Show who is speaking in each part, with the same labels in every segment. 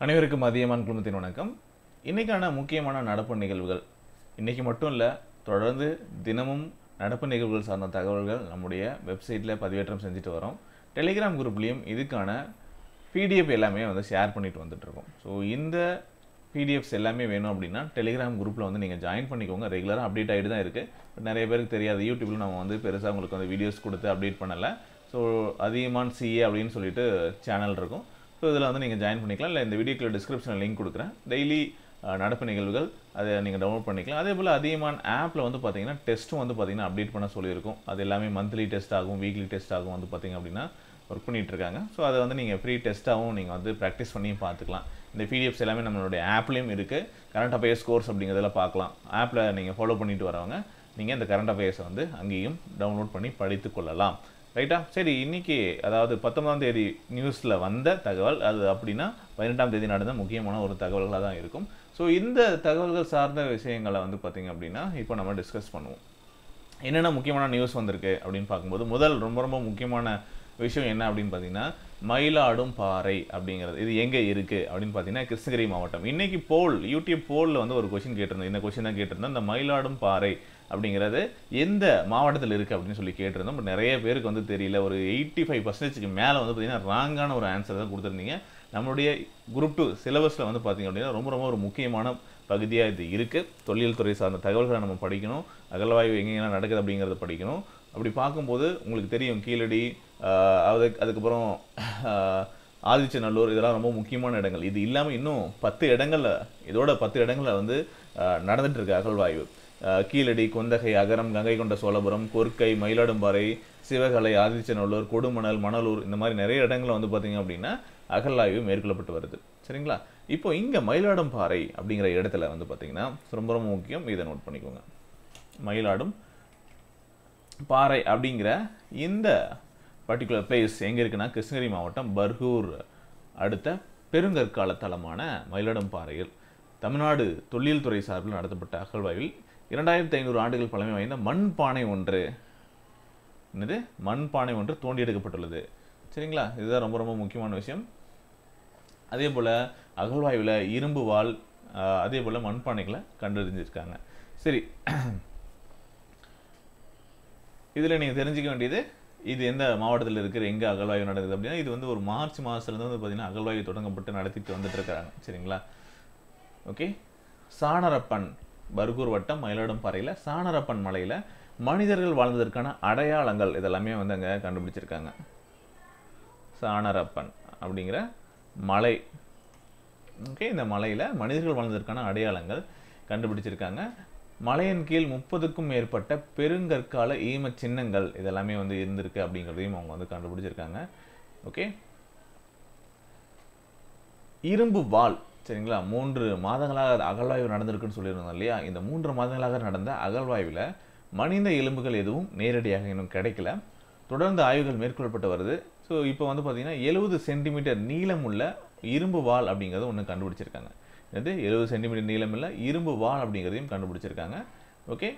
Speaker 1: அனைவருக்கும் அதியமான் குழுமத்தின் வணக்கம். இன்னைக்கான முக்கியமான நடப்பு நிகழ்வுகள், இன்னைக்கு மட்டும் இல்லை, தொடர்ந்து தினமும் நடப்பு நிகழ்வுகள் சார்ந்த தகவல்கள் நம்முடைய வெப்சைட்டில் பதிவேற்றம் செஞ்சுட்டு வரோம். டெலிகிராம் குரூப்லேயும் இதுக்கான பிடிஎஃப் எல்லாமே ஷேர் பண்ணிட்டு வந்துட்டுருக்கோம். ஸோ இந்த பிடிஎஃப்ஸ் எல்லாமே வேணும் அப்படின்னா டெலிகிராம் குரூப்பில் நீங்கள் ஜாயின் பண்ணிக்கோங்க. ரெகுலராக அப்டேட் ஆகிட்டு தான் இருக்குது. நிறைய பேருக்கு தெரியாது, யூடியூப்பில் நம்ம பெருசாக உங்களுக்கு வீடியோஸ் கொடுத்து அப்டேட் பண்ணலை. ஸோ அதியமான் சிஏ அப்படின்னு சொல்லிட்டு சேனல் இருக்கும். ஸோ இதில் நீங்கள் ஜாயின் பண்ணிக்கலாம். இல்லை இந்த வீடியோக்குள்ள டிஸ்கிரிப்ஷனில் லிங்க் கொடுக்குறேன். டெய்லி நடப்பு நிகழ்வுகள் அதை நீங்கள் டவுன்லோட் பண்ணிக்கலாம். அதே போல் அதியமான் ஆப்பில் பார்த்தீங்கன்னா டெஸ்ட்டும் பார்த்தீங்கன்னா அப்டேட் பண்ண சொல்லியிருக்கும். அது எல்லாமே மந்த்லி டெஸ்ட் ஆகும், வீக்லி டெஸ்ட் ஆகும் பார்த்தீங்க அப்படின்னா ஒர்க் பண்ணிகிட்டு இருக்காங்க. ஸோ அதை நீங்கள் ஃப்ரீ டெஸ்ட்டாகவும் நீங்கள் ப்ராக்டிஸ் பண்ணியும் பார்த்துக்கலாம். இந்த பிடிஎஃப்ஸ் எல்லாமே நம்மளுடைய ஆப்லேயும் இருக்குது. கரண்ட் அஃபேர்ஸ் கோர்ஸ் அப்படிங்கிறதெல்லாம் பார்க்கலாம். ஆப்பில் நீங்கள் ஃபாலோ பண்ணிட்டு வரவங்க நீங்கள் இந்த கரண்ட் அஃபேர்ஸை அங்கேயும் டவுன்லோட் பண்ணி படித்து கொள்ளலாம். ரைட்டா? சரி, இன்றைக்கி அதாவது 19ஆம் தேதி நியூஸில் வந்த தகவல் அது அப்படின்னா 18ஆம் தேதி நடந்த முக்கியமான ஒரு தகவல்களாக தான் இருக்கும். ஸோ இந்த தகவல்கள் சார்ந்த விஷயங்களை பார்த்திங்க அப்படின்னா இப்போ நம்ம டிஸ்கஸ் பண்ணுவோம். என்னென்ன முக்கியமான நியூஸ் வந்திருக்கு அப்படின்னு பார்க்கும்போது முதல் ரொம்ப முக்கியமான விஷயம் என்ன அப்படின்னு பார்த்தீங்கன்னா மயிலாடும் பாறை அப்படிங்கிறது. இது எங்கே இருக்குது அப்படின்னு பார்த்தீங்கன்னா கிருஷ்ணகிரி மாவட்டம். இன்றைக்கி யூடியூப் போலில் ஒரு கொஷின் கேட்டிருந்தேன். இந்த கொஷின் தான் கேட்டிருந்தேன், இந்த மயிலாடும் பாறை அப்படிங்கிறது எந்த மாவட்டத்தில் இருக்குது அப்படின்னு சொல்லி கேட்டிருந்தோம். பட் நிறைய பேருக்கு தெரியல. ஒரு 85% மேலே பார்த்தீங்கன்னா ராங்கான ஒரு ஆன்சர் தான் கொடுத்துருந்தீங்க. நம்மளுடைய குரூப் 2 சிலபஸில் பார்த்தீங்க அப்படின்னா ரொம்ப ஒரு முக்கியமான பகுதியாக இது இருக்குது. தொழில் துறை சார்ந்த தகவல்களை நம்ம படிக்கணும். அகழ்வாய்வு எங்கெங்கெல்லாம் நடக்குது அப்படிங்கிறத படிக்கணும். அப்படி பார்க்கும்போது உங்களுக்கு தெரியும், கீழடி, அதுக்கப்புறம் ஆதிச்சநல்லூர், இதெல்லாம் ரொம்ப முக்கியமான இடங்கள். இது இல்லாமல் இன்னும் 10 இடங்களில் இதோட 10 இடங்களில் நடந்துட்டு இருக்கு அகழ்வாய்வு. கீழடி, கொந்தகை, அகரம், கங்கை கொண்ட சோழபுரம், கொர்க்கை, மயிலாடும்பாறை, சிவகலை, ஆதிச்சநல்லூர், கொடுமணல், மணலூர், இந்த மாதிரி நிறைய இடங்களில் பார்த்தீங்க அப்படின்னா அகழ்வாய்வு மேற்கொள்ளப்பட்டு வருது. சரிங்களா? இப்போ இங்கே மயிலாடும்பாறை அப்படிங்கிற இடத்துல பார்த்தீங்கன்னா ரொம்ப முக்கியம். இதை நோட் பண்ணிக்கோங்க. மயிலாடும் பாறை அப்படிங்கிற இந்த பர்டிகுலர் பிளேஸ் எங்கே இருக்குன்னா கிருஷ்ணகிரி மாவட்டம் பர்கூர் அடுத்த பெருங்கற்கால தலமான மயிலாடும்பாறையில் தமிழ்நாடு தொல்லியல் துறை சார்பில் நடத்தப்பட்ட அகழ்வாய்வில் 2500 ஆண்டுகள் பழமை வாய்ந்த மண்பானை ஒன்று தோண்டி எடுக்கப்பட்டுள்ளது. சரிங்களா? இதுதான் ரொம்ப முக்கியமான விஷயம். அதே போல் அகழ்வாய்வில் இரும்பு வாள், அதே போல் மண்பானைகளை கண்டறிஞ்சிருக்காங்க. சரி, இதில் நீங்கள் தெரிஞ்சிக்க வேண்டியது இது எந்த மாவட்டத்தில் இருக்கிற எங்கே அகழ்வாய்வு நடக்குது அப்படின்னா இது ஒரு மார்ச் மாதத்துலேருந்து பார்த்தீங்கன்னா அகழ்வாய்வு தொடங்கப்பட்டு நடத்திட்டு வந்துட்டு இருக்கிறாங்க. சரிங்களா? ஓகே. சாணரப்பன், பர்கூர் வட்டம் மயிலாடும்பாறையில் சாணரப்பன் மலையில் மனிதர்கள் வாழ்ந்ததற்கான அடையாளங்கள் இதெல்லாமே அங்கே கண்டுபிடிச்சிருக்காங்க. சாணரப்பன் அப்படிங்கிற மலை, ஓகே, இந்த மலையில் மனிதர்கள் வாழ்ந்ததற்கான அடையாளங்கள் கண்டுபிடிச்சிருக்காங்க. மலையின் கீழ் 30க்கும் மேற்பட்ட பெருங்கற்கால ஈம சின்னங்கள் இதெல்லாமே இருந்திருக்கு அப்படிங்கிறதையும் அவங்க கண்டுபிடிச்சிருக்காங்க. ஓகே. இரும்பு வாள், சரிங்களா, 3 மாதங்களாக அகழ்வாய்வு நடந்திருக்குன்னு சொல்லியிருந்தோம் இல்லையா? இந்த 3 மாதங்களாக நடந்த அகழ்வாய்வில் மனித எலும்புகள் எதுவும் நேரடியாக இன்னும் கிடைக்கல. தொடர்ந்து ஆய்வுகள் மேற்கொள்ளப்பட்டு வருது. ஸோ இப்போ பார்த்தீங்கன்னா 70 சென்டிமீட்டர் நீளமுள்ள இரும்பு வாள் அப்படிங்கிறது ஒன்று கண்டுபிடிச்சிருக்காங்க. இது 70 சென்டிமீட்டர் நீளம் இல்லை, இரும்பு வாள் அப்படிங்கிறதையும் கண்டுபிடிச்சிருக்காங்க. ஓகே.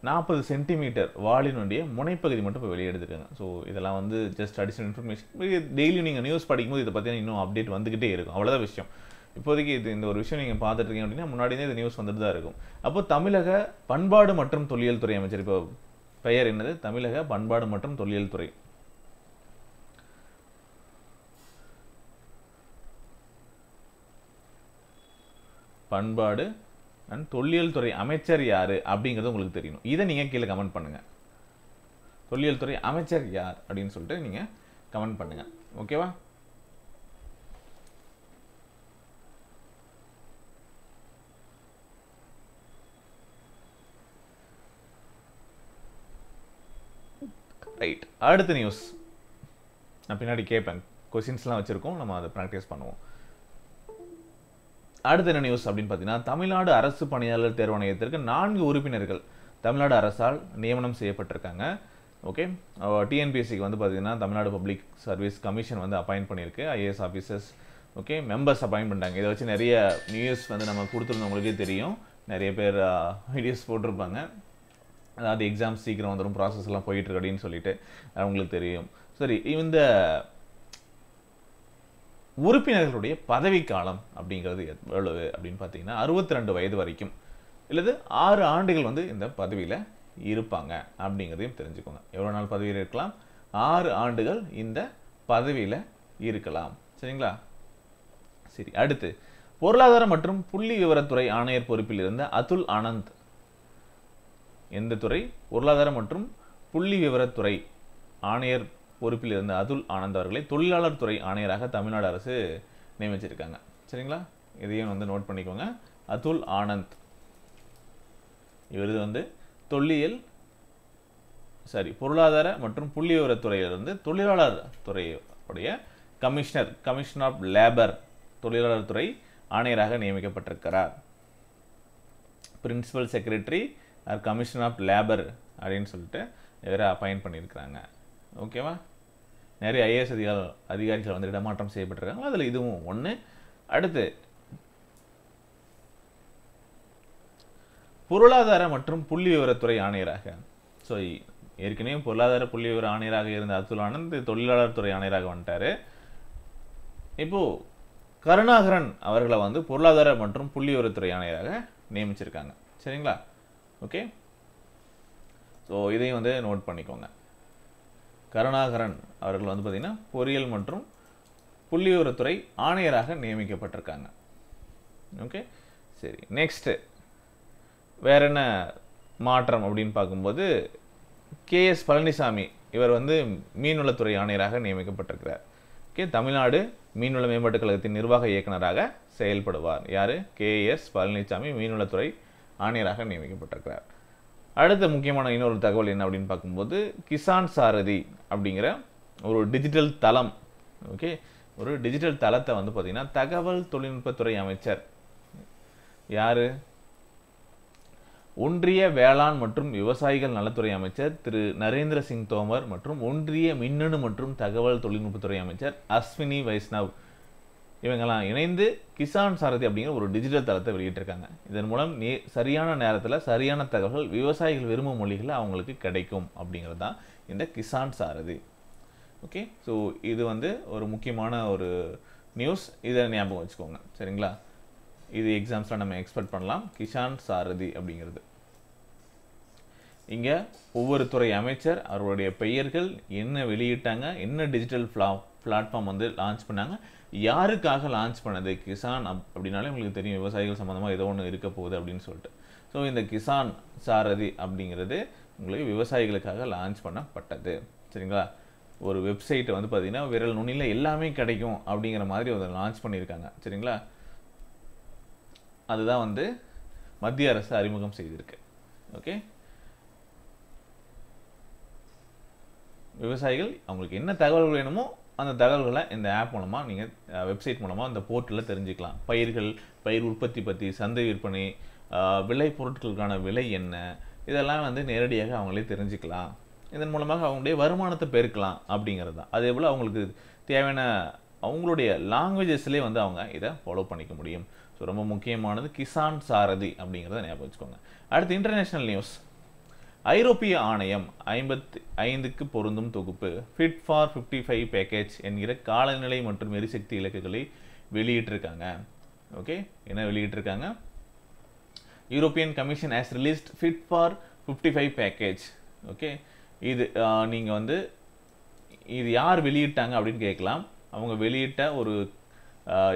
Speaker 1: 40 சென்டிமீட்டர் வாளினுடைய முனைப்பகுதி மட்டும் இப்போ வெளியெடுத்துருக்காங்க. ஸோ இதெல்லாம் ஜஸ்ட் அடிஷனல் இன்ஃபர்மேஷன். டெய்லி நீங்கள் நியூஸ் படிக்கும்போது இதை பற்றின இன்னும் அப்டேட் வந்துக்கிட்டே இருக்கும். அவ்வளோதான் விஷயம். இப்போதைக்கு இந்த ஒரு விஷயம் நீங்கள் பார்த்துட்டு இருக்கீங்க அப்படின்னா முன்னாடியே இந்த நியூஸ் வந்துட்டு தான் இருக்கும். அப்போ தமிழக பண்பாடு மற்றும் தொல்லியல் துறை அமைச்சர், இப்போ பெயர் என்னது? தமிழக பண்பாடு மற்றும் தொல்லியல் துறை. பண்பாடு அண்ட் தொல்லியல் துறை அமைச்சர் யாரு அப்படிங்கிறது உங்களுக்கு தெரியணும். இதை நீங்க கீழே கமெண்ட் பண்ணுங்க. தொல்லியல் துறை அமைச்சர் யார் அப்படின்னு சொல்லிட்டு நீங்க கமெண்ட் பண்ணுங்க. ஓகேவா? ரைட். அடுத்த நியூஸ் நான் பின்னாடி கேட்பேன். கொஸ்டின்ஸ்லாம் வச்சிருக்கோம், நம்ம அதை ப்ராக்டிஸ் பண்ணுவோம். அடுத்த என்ன நியூஸ் அப்படின்னு பார்த்தீங்கன்னா தமிழ்நாடு அரசு பணியாளர் தேர்வாணையத்திற்கு 4 உறுப்பினர்கள் தமிழ்நாடு அரசால் நியமனம் செய்யப்பட்டிருக்காங்க. ஓகே. டிஎன்பிஎஸ்சிக்கு பார்த்தீங்கன்னா Tamil Nadu public service commission appoint பண்ணியிருக்கு. IAS officers, okay, members appoint பண்ணிட்டாங்க. இதை வச்சு நிறைய நியூஸ் நம்ம கொடுத்துருந்தவங்களுக்கே தெரியும். நிறைய பேர் வீடியோஸ் போட்டிருப்பாங்க. அதாவது எக்ஸாம்ஸ் சீக்கிரம் வந்துடும், ப்ராசஸ் எல்லாம் போயிட்டு இருக்கு அப்படின்னு சொல்லிட்டு அவங்களுக்கு தெரியும். சரி, இந்த உறுப்பினர்களுடைய பதவிக்காலம் அப்படிங்கிறது எவ்வளவு அப்படின்னு பார்த்தீங்கன்னா 62 வயது வரைக்கும் இல்லது 6 ஆண்டுகள் வந்து இந்த பதவியில் இருப்பாங்க அப்படிங்கிறதையும் தெரிஞ்சுக்கோங்க. எவ்வளோ நாள் பதவியில் இருக்கலாம்? 6 ஆண்டுகள் இந்த பதவியில் இருக்கலாம். சரிங்களா? சரி, அடுத்து பொருளாதார மற்றும் புள்ளி விவரத்துறை ஆணையர் பொறுப்பில் இருந்த அதுல் ஆனந்த் எந்த துறை? பொருளாதார மற்றும் புள்ளி விவரத்துறை ஆணையர் பொறுப்பில் இருந்த அதுல் ஆனந்த் அவர்களை தொழிலாளர் துறை ஆணையராக தமிழ்நாடு அரசு நியமிச்சிருக்காங்க. சரிங்களா? இதையும் வந்து நோட் பண்ணிக்கோங்க. அதுல் ஆனந்த் இவர் வந்து பொருளாதார மற்றும் புள்ளி விவரத்துறையிலிருந்து தொழிலாளர் துறையுடைய கமிஷனர் ஆஃப் லேபர் தொழிலாளர் துறை ஆணையராக நியமிக்கப்பட்டிருக்கிறார். Principal secretary or commissioner of labour அப்படின்னு சொல்லிட்டு இவரை அப்பாயிண்ட் பண்ணியிருக்கிறாங்க. ஓகேவா? நிறைய ஐஏஎஸ் அதிகாரிகள் வந்து இடமாற்றம் செய்யப்பட்டிருக்காங்க. அதில் இதுவும் ஒன்று. அடுத்து பொருளாதார மற்றும் புள்ளி விவரத்துறை ஆணையராக, ஸோ ஏற்கனவே பொருளாதார புள்ளி விவர ஆணையராக இருந்த அதுல் ஆனந்த் தொழிலாளர் துறை ஆணையராக வந்துட்டாரு. இப்போ கருணாகரன் அவர்களை வந்து பொருளாதார மற்றும் புள்ளி விவரத்துறை ஆணையராக நியமிச்சிருக்காங்க. சரிங்களா? ஓகே, ஸோ இதையும் வந்து நோட் பண்ணிக்கோங்க. கருணாகரன் அவர்கள் வந்து பார்த்தீங்கன்னா பொறியியல் மற்றும் புள்ளி விவரத்துறை ஆணையராக நியமிக்கப்பட்டிருக்காங்க. ஓகே, சரி, நெக்ஸ்ட்டு வேற என்ன மாற்றம் அப்படின்னு பார்க்கும்போது கேஎஸ் பழனிசாமி இவர் வந்து மீன்வளத்துறை ஆணையராக நியமிக்கப்பட்டிருக்கிறார். ஓகே, தமிழ்நாடு மீன்வள மேம்பாட்டுக் கழகத்தின் நிர்வாக இயக்குநராக செயல்படுவார். யாரு? கேஎஸ் பழனிசாமி மீன்வளத்துறை ஆணையராக நியமிக்கப்பட்டிருக்கிறார். அடுத்த முக்கியமான இன்னொரு தகவல் என்ன அப்படின்னு பார்க்கும்போது கிசான் சாரதி அப்படிங்கிற ஒரு டிஜிட்டல் தளம். ஓகே, ஒரு டிஜிட்டல் தளத்தை வந்து பார்த்தீங்கன்னா தகவல் தொழில்நுட்பத்துறை அமைச்சர் யாரு? ஒன்றிய வேளாண் மற்றும் விவசாயிகள் நலத்துறை அமைச்சர் திரு நரேந்திர சிங் தோமர் மற்றும் ஒன்றிய மின்னணு மற்றும் தகவல் தொழில்நுட்பத்துறை அமைச்சர் அஸ்வினி வைஷ்ணவ் இவங்கெல்லாம் இணைந்து கிசான் சாரதி அப்படிங்கிற ஒரு டிஜிட்டல் தளத்தை வெளியிட்டிருக்காங்க. இதன் மூலம் சரியான நேரத்தில் சரியான தகவல்கள் விவசாயிகள் விரும்பும் மொழிகளில் அவங்களுக்கு கிடைக்கும் அப்படிங்கிறது தான் இந்த கிசான் சாரதி. ஓகே, ஸோ இது வந்து ஒரு முக்கியமான ஒரு நியூஸ். இதை ஞாபகம் வச்சுக்கோங்க. சரிங்களா? இது எக்ஸாம்ஸில் நம்ம எக்ஸ்பெக்ட் பண்ணலாம். கிசான் சாரதி அப்படிங்கிறது இங்கே ஒவ்வொரு துறை அமைச்சர் அவருடைய பெயர்கள் என்ன வெளியிட்டாங்க, என்ன டிஜிட்டல் பிளாட்ஃபார்ம் வந்து லான்ச் பண்ணாங்க, யாருக்காக லான்ச் பண்ணது. கிசான் அப்படின்னாலே உங்களுக்கு தெரியும் விவசாயிகள் சம்மந்தமாக ஏதோ ஒன்று இருக்க போகுது அப்படின்னு சொல்லிட்டு. ஸோ இந்த கிசான் சாரதி அப்படிங்கிறது உங்களுக்கு விவசாயிகளுக்காக லான்ச் பண்ணப்பட்டது. சரிங்களா? ஒரு வெப்சைட்டை வந்து பார்த்தீங்கன்னா விரல் நுனியில் எல்லாமே கிடைக்கும் அப்படிங்கிற மாதிரி அதை லான்ச் பண்ணியிருக்காங்க. சரிங்களா? அதுதான் வந்து மத்திய அரசு அறிமுகம் செய்திருக்கு. ஓகே, விவசாயிகள் அவங்களுக்கு என்ன தகவல்கள் வேணுமோ அந்த தகவல்களை இந்த ஆப் மூலமாக நீங்கள் வெப்சைட் மூலமாக அந்த போர்ட்டலில் தெரிஞ்சுக்கலாம். பயிர் உற்பத்தி பற்றி, சந்தை விற்பனை, விளை பொருட்களுக்கான விலை என்ன, இதெல்லாம் வந்து நேரடியாக அவங்களே தெரிஞ்சுக்கலாம். இதன் மூலமாக அவங்களுடைய வருமானத்தை பெருக்கலாம் அப்படிங்கிறது தான். அதே போல் அவங்களுக்கு தேவையான அவங்களுடைய லாங்குவேஜஸ்லேயே வந்து அவங்க இதை ஃபாலோ பண்ணிக்க முடியும். ஸோ ரொம்ப முக்கியமானது கிசான் சாரதி அப்படிங்கிறத ஞாபகம் வச்சுக்கோங்க. அடுத்து இன்டர்நேஷ்னல் நியூஸ். ஐரோப்பிய ஆணையம் 55க்கு பொருந்தும் தொகுப்பு ஃபிட் ஃபார் 55 பேக்கேஜ் என்கிற காலநிலை மற்றும் எரிசக்தி இலக்குகளை வெளியிட்டிருக்காங்க. ஓகே, என்ன வெளியிட்டிருக்காங்க? European commission has released fit for 55 package. Okay, இது நீங்கள் வந்து இது யார் வெளியிட்டாங்க அப்படின்னு கேட்கலாம். அவங்க வெளியிட்ட ஒரு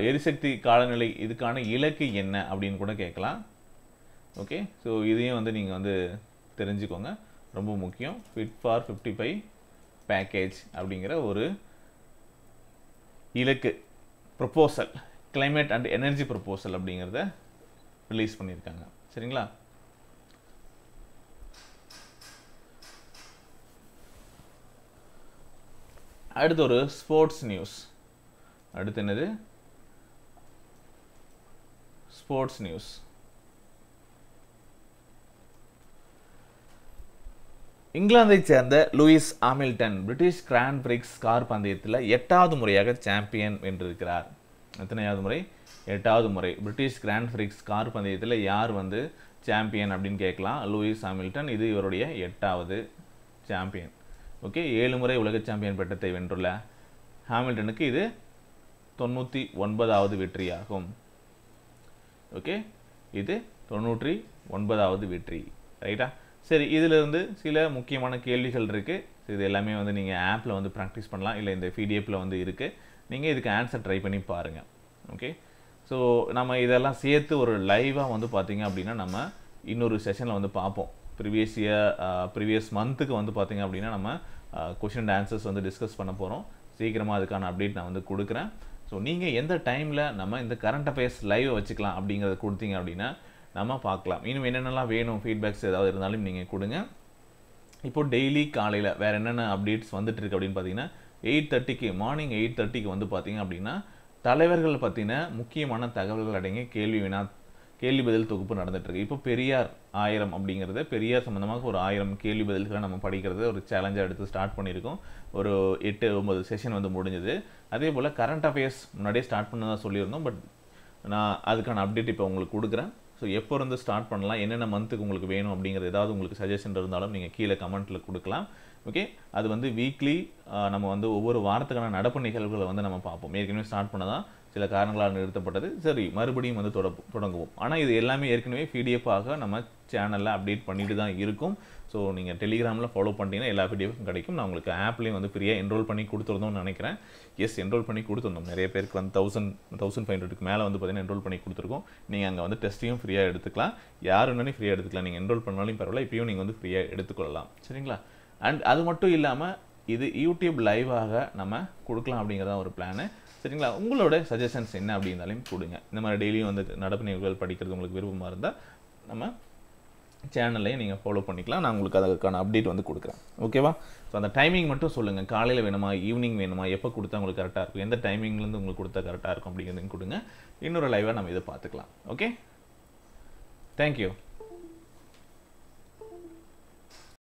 Speaker 1: எரிசக்தி காலநிலை இதுக்கான இலக்கு என்ன அப்படின்னு கூட கேட்கலாம். ஓகே, ஸோ இதையும் வந்து நீங்கள் வந்து தெரிஞ்சுக்கோங்க, ரொம்ப முக்கியம். ஃபிட் ஃபார் 55 பேக்கேஜ் அப்படிங்கிற ஒரு இலக்கு proposal, climate and energy proposal அப்படிங்கிறத ரிலீஸ் பண்ணியிருக்காங்க. சரிங்களா? அடுத்து ஒரு ஸ்போர்ட்ஸ் நியூஸ். அடுத்து என்னது? Sports news. இங்கிலாந்தைச் சேர்ந்த Lewis Hamilton British Grand Prix car பந்தயத்தில் 8வது முறையாக சாம்பியன் வென்றிருக்கிறார். எத்தனையாவது முறை? 8வது முறை. பிரிட்டிஷ் கிராண்ட் பிரிக்ஸ் கார் பந்தயத்தில் யார் வந்து சாம்பியன் அப்படின்னு கேட்கலாம். Lewis Hamilton. இது இவருடைய 8வது சாம்பியன். ஓகே, 7 முறை உலக சாம்பியன் பட்டத்தை வென்றுள்ள ஹாமில்டனுக்கு இது 99வது வெற்றியாகும். ஓகே, இது 99வது வெற்றி. ரைட்டா? சரி, இதிலிருந்து சில முக்கியமான கேள்விகள் இருக்கு. இது எல்லாமே வந்து நீங்க ஆப்ல வந்து பிராக்டிஸ் பண்ணலாம், இல்ல இந்த பிடிஎஃப்ல வந்து இருக்கு. நீங்க இதுக்கு ஆன்சர் ட்ரை பண்ணி பாருங்க. ஓகே, ஸோ நம்ம இதெல்லாம் சேர்த்து ஒரு லைவா வந்து பார்த்தீங்க அப்படின்னா நம்ம இன்னொரு செஷனில் வந்து பார்ப்போம். ப்ரீவியஸ் மந்த்துக்கு வந்து பார்த்தீங்க அப்படின்னா நம்ம கொஷின் அண்ட் ஆன்சர்ஸ் வந்து டிஸ்கஸ் பண்ண போகிறோம். சீக்கிரமாக அதுக்கான அப்டேட் நான் வந்து கொடுக்குறேன். ஸோ நீங்கள் எந்த டைமில் நம்ம இந்த கரண்ட் அஃபேர்ஸ் லைவ் வச்சுக்கலாம் அப்படிங்கிறத கொடுத்தீங்க அப்படின்னா நம்ம பார்க்கலாம். இன்னும் என்னென்னலாம் வேணும், ஃபீட்பேக்ஸ் ஏதாவது இருந்தாலும் நீங்கள் கொடுங்க. இப்போது டெய்லி காலையில் வேறு என்னென்ன அப்டேட்ஸ் வந்துட்டு இருக்கு அப்படின்னு பார்த்தீங்கன்னா 8:30க்கு மார்னிங் 8:30க்கு வந்து பார்த்தீங்க அப்படின்னா தலைவர்கள் பற்றின முக்கியமான தகவல்கள் அடங்கிய கேள்வி பதில் தொகுப்பு நடந்துட்டுருக்கு. இப்போ பெரியார் 1000 அப்படிங்கிறது பெரியார் சம்மந்தமாக ஒரு 1000 கேள்வி பதில்களை நம்ம படிக்கிறது ஒரு சேலஞ்சாக எடுத்து ஸ்டார்ட் பண்ணியிருக்கோம். ஒரு 8-9 செஷன் வந்து முடிஞ்சது. அதே போல் கரண்ட் அஃபேர்ஸ் முன்னாடியே ஸ்டார்ட் பண்ணதான் சொல்லியிருந்தோம். பட் நான் அதுக்கான அப்டேட் இப்போ உங்களுக்கு கொடுக்குறேன். ஸோ எப்போ இருந்து ஸ்டார்ட் பண்ணலாம், என்னென்ன மந்த்துக்கு உங்களுக்கு வேணும் அப்படிங்கிறது ஏதாவது உங்களுக்கு சஜஷன் இருந்தாலும் நீங்கள் கீழே கமெண்ட்டில் கொடுக்கலாம். ஓகே, அது வந்து வீக்லி நம்ம வந்து ஒவ்வொரு வாரத்துக்கான நடப்பு நிகழ்வுகளை வந்து நம்ம பார்ப்போம். ஏற்கனவே ஸ்டார்ட் பண்ணதான் சில காரணங்களால் நிறுத்தப்பட்டது. சரி, மறுபடியும் வந்து தொடங்குவோம். ஆனால் இது எல்லாமே ஏற்கனவே பிடிஎஃபாக நம்ம சேனலில் அப்டேட் பண்ணிட்டு தான் இருக்கும். ஸோ நீங்கள் டெலிகிராமில் ஃபாலோ பண்ணிட்டீங்கன்னா எல்லா பிடிஎஃப்பும் கிடைக்கும். நான் உங்களுக்கு ஆப்லேயும் வந்து ஃப்ரீயாக என்ரோல் பண்ணி கொடுத்துருந்தோம்னு நினைக்கிறேன். எஸ், என்ரோல் பண்ணி கொடுத்துருந்தோம். நிறைய பேருக்கு வந்து 1500க்கு மேலே வந்து பார்த்தீங்கன்னா என்ரோல் பண்ணி கொடுத்துருக்கோம். நீங்கள் அங்கே வந்து டெஸ்ட்டையும் ஃப்ரீயாக எடுத்துக்கலாம். யார் வேணாலும் ஃப்ரீயாக எடுத்துக்கலாம். நீங்கள் என்ரோல் பண்ணாலும் பரவாயில்ல, இப்பயும் நீங்கள் வந்து ஃப்ரீயாக எடுத்துக்கொள்ளலாம். சரிங்களா? அண்ட் அது மட்டும் இல்லாமல் இது யூடியூப் லைவாக நம்ம கொடுக்கலாம் அப்படிங்கிறதான் ஒரு பிளானு. சரிங்களா? உங்களோட சஜஷன்ஸ் என்ன அப்படின்னாலும் கொடுங்க. இந்த மாதிரி டெய்லியும் வந்து நடப்பு நிகழ்வுகள் படிக்கிறது உங்களுக்கு விருப்பமாக இருந்தால் நம்ம சேனல்லையும் நீங்கள் ஃபாலோ பண்ணிக்கலாம். நான் உங்களுக்கு அதுக்கான அப்டேட் வந்து கொடுக்குறேன். ஓகேவா? ஸோ அந்த டைமிங் மட்டும் சொல்லுங்கள். காலையில் வேணுமா, ஈவினிங் வேணுமா, எப்போ கொடுத்தா உங்களுக்கு கரெக்டாக இருக்கும், எந்த டைமிங்லேருந்து உங்களுக்கு கொடுத்தா கரெக்டாக இருக்கும் அப்படிங்கிறதையும் கொடுங்க. இன்னொரு லைவாக நம்ம இதை பார்த்துக்கலாம். Okay, thank you.